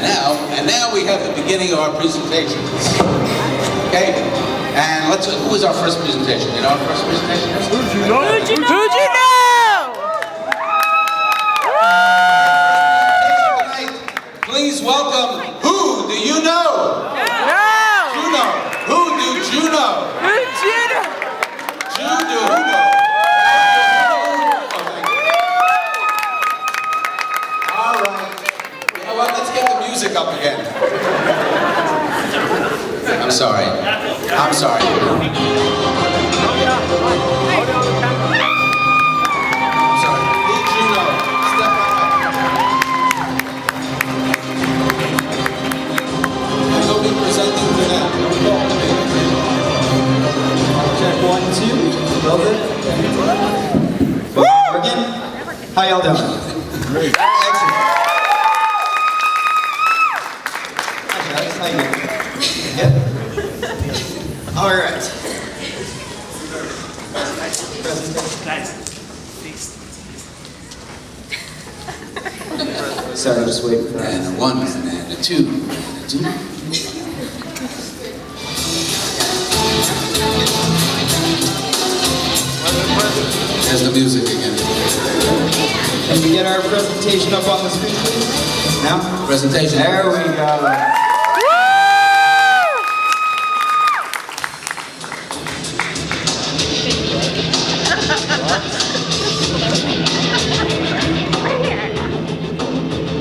And now we have the beginning of our presentations. Okay? And who was our first presentation? You know our first presentation is? Who'd you know? Who'd you know? Who'd you know? Please welcome, who do you know? No! Juno. Who do Juno? Who'd you know? Juno. All right. You know what? Let's get the music up again. I'm sorry. I'm sorry. Check 1, 2. Goldberg. Again. How y'all doing? Great. Excellent. Actually, how you doing? Yeah. All right. Sorry, just waiting for that. And a 1, and a 2, and a 2. There's the music again. Can we get our presentation up on the screen, please? No? Presentation. There we go.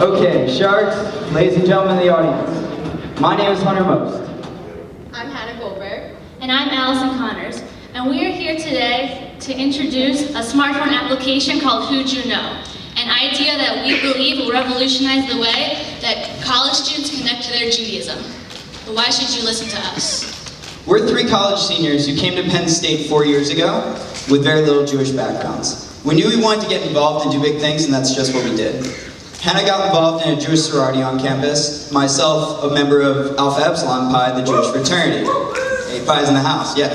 Okay, sharks, ladies and gentlemen in the audience. My name is Hunter Most. I'm Goldberg. And I'm Allison Konners. And we are here today to introduce a smartphone application called Who'd You Know? An idea that we believe will revolutionize the way that college students connect to their Judaism. But why should you listen to us? We're 3 college seniors who came to Penn State 4 years ago with very little Jewish backgrounds. We knew we wanted to get involved and do big things, and that's just what we did. Hannah got involved in a Jewish sorority on campus, myself a member of Alpha Epsilon Pi, the Jewish fraternity. Hey, Pi's in the house, yeah.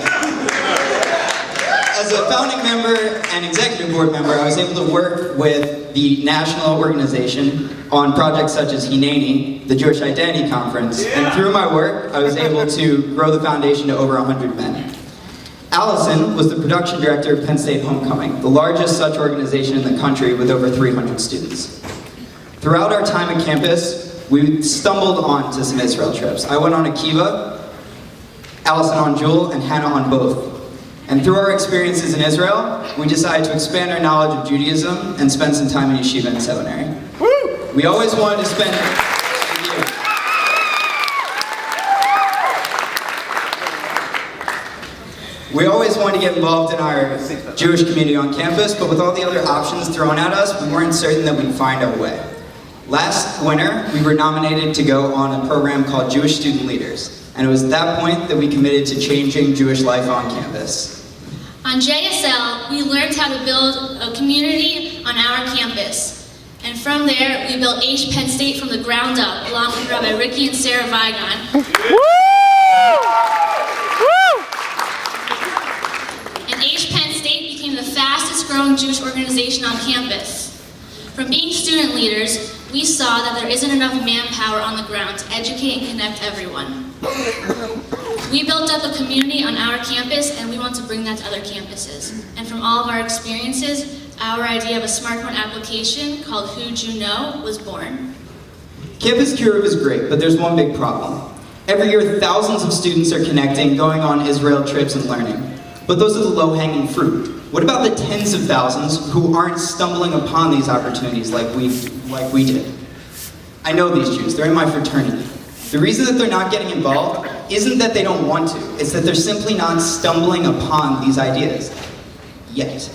As a founding member and executive board member, I was able to work with the national organization on projects such as Hineni, the Jewish Identity Conference, and through my work, I was able to grow the foundation to over 100 men. Allison was the production director of Penn State Homecoming, the largest such organization in the country with over 300 students. Throughout our time at campus, we stumbled onto some Israel trips. I went on Akiva, Allison on Jewel, and Hannah on both. And through our experiences in Israel, we decided to expand our knowledge of Judaism and spend some time in yeshiva and seminary. Woo! We always wanted to spend... We always wanted to get involved in our Jewish community on campus, but with all the other options thrown at us, we weren't certain that we'd find our way. Last winter, we were nominated to go on a program called Jewish Student Leaders, and it was at that point that we committed to changing Jewish life on campus. On JSL, we learned how to build a community on our campus. And from there, we built Aish Penn State from the ground up, along with Rabbi Ricky and Sarah Vigon. And Aish Penn State became the fastest growing Jewish organization on campus. From being student leaders, we saw that there isn't enough manpower on the ground to educate and connect everyone. We built up a community on our campus, and we want to bring that to other campuses. And from all of our experiences, our idea of a smartphone application called Who'd You Know was born. Campus Kiruv is great, but there's one big problem. Every year, thousands of students are connecting, going on Israel trips and learning. But those are the low-hanging fruit. What about the tens of thousands who aren't stumbling upon these opportunities like we did? I know these Jews, they're in my fraternity. The reason that they're not getting involved isn't that they don't want to, it's that they're simply not stumbling upon these ideas. Yet.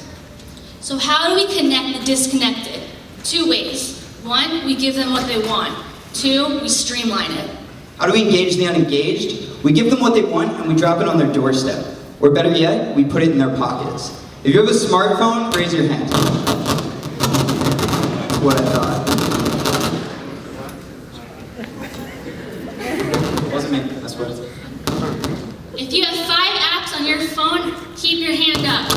So how do we connect the disconnected? 2 ways. 1, we give them what they want. 2, we streamline it. How do we engage the unengaged? We give them what they want and we drop it on their doorstep. Or better yet, we put it in their pockets. If you have a smartphone, raise your hand. That's what I thought. Wasn't me, that's what it is. If you have 5 apps on your phone, keep your hand up.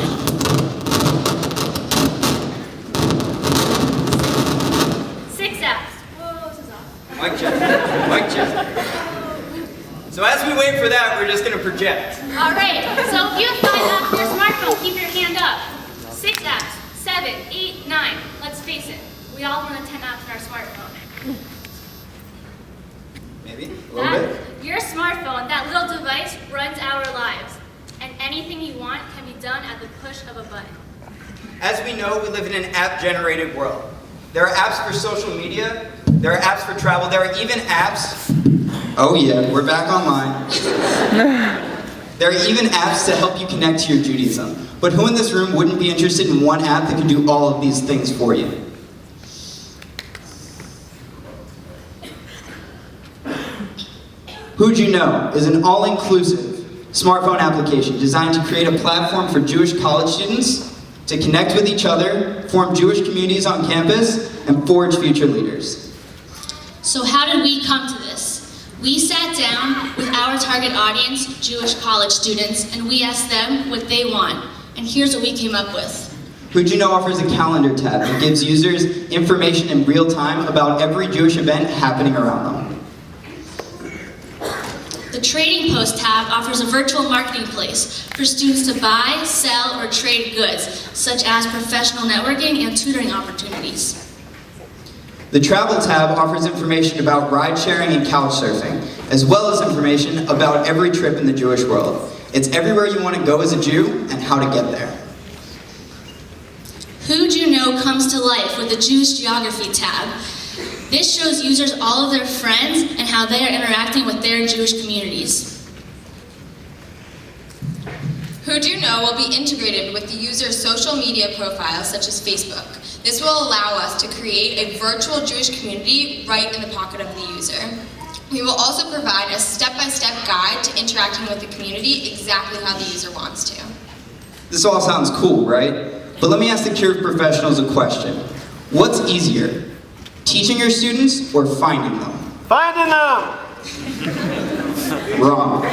6 apps. Whoa, this is off. Mic check. Mic check. So as we wait for that, we're just going to project. All right, so if you have 5 apps on your smartphone, keep your hand up. 6 apps, 7, 8, 9. Let's face it, we all want 10 apps on our smartphone. Maybe a little bit. Your smartphone, that little device, runs our lives. And anything you want can be done at the push of a button. As we know, we live in an app-generated world. There are apps for social media, there are apps for travel, there are even apps... Oh yeah, we're back online. There are even apps to help you connect to your Judaism. But who in this room wouldn't be interested in one app that can do all of these things for you? Who'd You Know is an all-inclusive smartphone application designed to create a platform for Jewish college students to connect with each other, form Jewish communities on campus, and forge future leaders. So how did we come to this? We sat down with our target audience, Jewish college students, and we asked them what they want. And here's what we came up with. Who'd You Know offers a calendar tab that gives users information in real time about every Jewish event happening around them. The Trading Post tab offers a virtual marketing place for students to buy, sell, or trade goods, such as professional networking and tutoring opportunities. The Travel tab offers information about ride sharing and couch surfing, as well as information about every trip in the Jewish world. It's everywhere you want to go as a Jew and how to get there. Who'd You Know comes to life with the Jewish Geography tab. This shows users all of their friends and how they are interacting with their Jewish communities. Who'd You Know will be integrated with the user's social media profiles such as Facebook. This will allow us to create a virtual Jewish community right in the pocket of the user. We will also provide a step-by-step guide to interacting with the community exactly how the user wants to. This all sounds cool, right? But let me ask the Cure professionals a question. What's easier, teaching your students or finding them? Finding them! Wrong.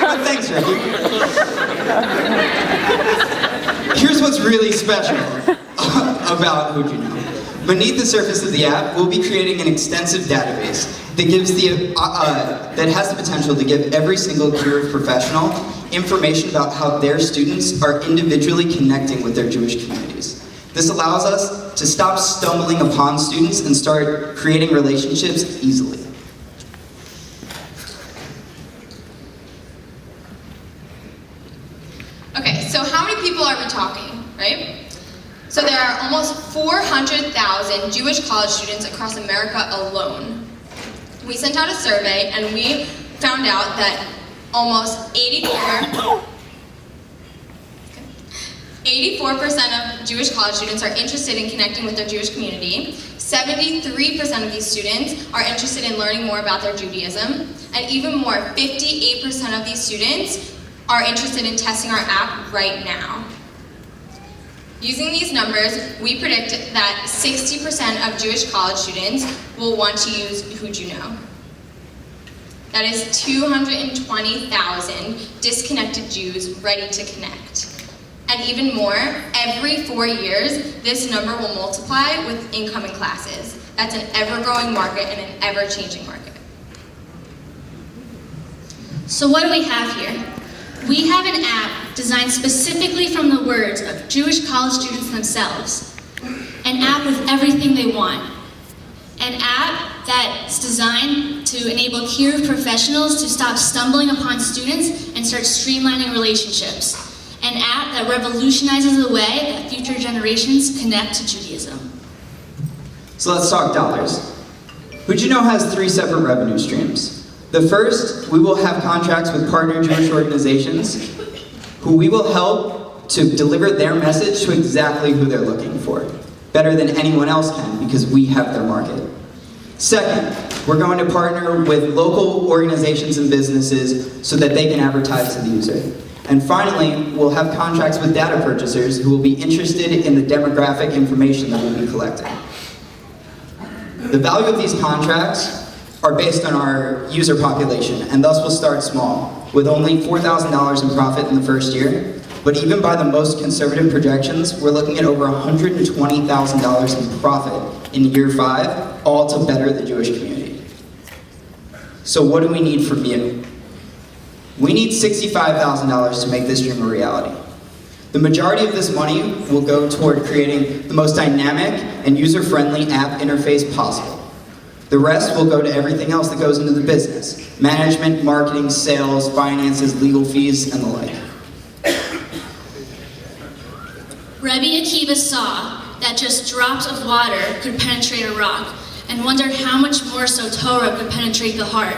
But thanks, Ricky. Here's what's really special about Who'd You Know. Beneath the surface of the app, we'll be creating an extensive database that that has the potential to give every single Cure professional information about how their students are individually connecting with their Jewish communities. This allows us to stop stumbling upon students and start creating relationships easily. Okay, so how many people are we talking, right? So there are almost 400,000 Jewish college students across America alone. We sent out a survey and we found out that almost 84% of Jewish college students are interested in connecting with their Jewish community. 73% of these students are interested in learning more about their Judaism. And even more, 58% of these students are interested in testing our app right now. Using these numbers, we predict that 60% of Jewish college students will want to use Who'd You Know. That is 220,000 disconnected Jews ready to connect. And even more, every 4 years, this number will multiply with incoming classes. That's an ever-growing market and an ever-changing market. So what do we have here? We have an app designed specifically from the words of Jewish college students themselves. An app with everything they want. An app that's designed to enable Cure professionals to stop stumbling upon students and start streamlining relationships. An app that revolutionizes the way that future generations connect to Judaism. So let's talk dollars. Who'd You Know has 3 separate revenue streams. The first, we will have contracts with partner Jewish organizations who we will help to deliver their message to exactly who they're looking for, better than anyone else can because we have their market. Second, we're going to partner with local organizations and businesses so that they can advertise to the user. And finally, we'll have contracts with data purchasers who will be interested in the demographic information that we'll be collecting. The value of these contracts are based on our user population, and thus will start small, with only $4,000 in profit in the first year. But even by the most conservative projections, we're looking at over $120,000 in profit in year 5, all to better the Jewish community. So what do we need from you? We need $65,000 to make this dream a reality. The majority of this money will go toward creating the most dynamic and user-friendly app interface possible. The rest will go to everything else that goes into the business: management, marketing, sales, finances, legal fees, and the like. Rebbe Akiva saw that just drops of water could penetrate a rock, and wondered how much more so Torah could penetrate the heart.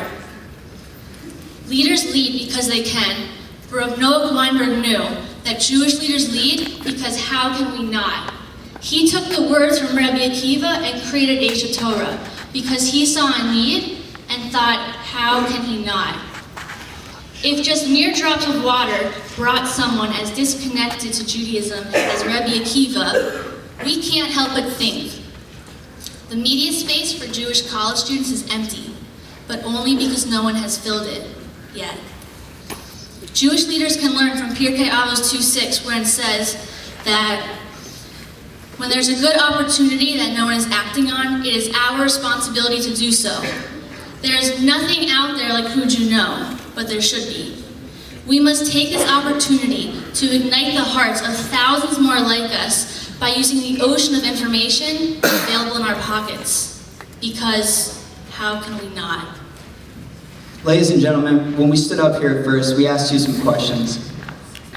Leaders lead because they can. Noah Weinberg knew that Jewish leaders lead because how can we not? He took the words from Rebbe Akiva and created Aish Torah because he saw a need and thought, how can he not? If just mere drops of water brought someone as disconnected to Judaism as Rebbe Akiva, we can't help but think. The media space for Jewish college students is empty, but only because no one has filled it yet. Jewish leaders can learn from Pirkei Avos 2:6, where it says that when there's a good opportunity that no one is acting on, it is our responsibility to do so. There is nothing out there like who'd you know, but there should be. We must take this opportunity to ignite the hearts of thousands more like us by using the ocean of information available in our pockets. Because how can we not? Ladies and gentlemen, when we stood up here at first, we asked you some questions.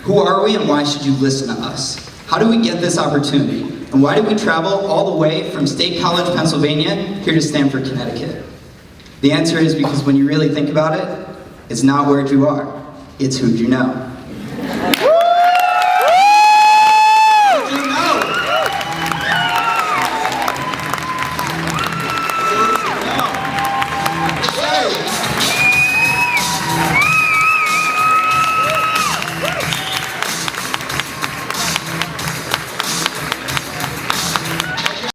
Who are we and why should you listen to us? How do we get this opportunity? And why did we travel all the way from State College, Pennsylvania, here to Stamford, Connecticut? The answer is because when you really think about it, it's not where'd you are, it's who'd you know. Who'd you know? Who'd you know? Okay.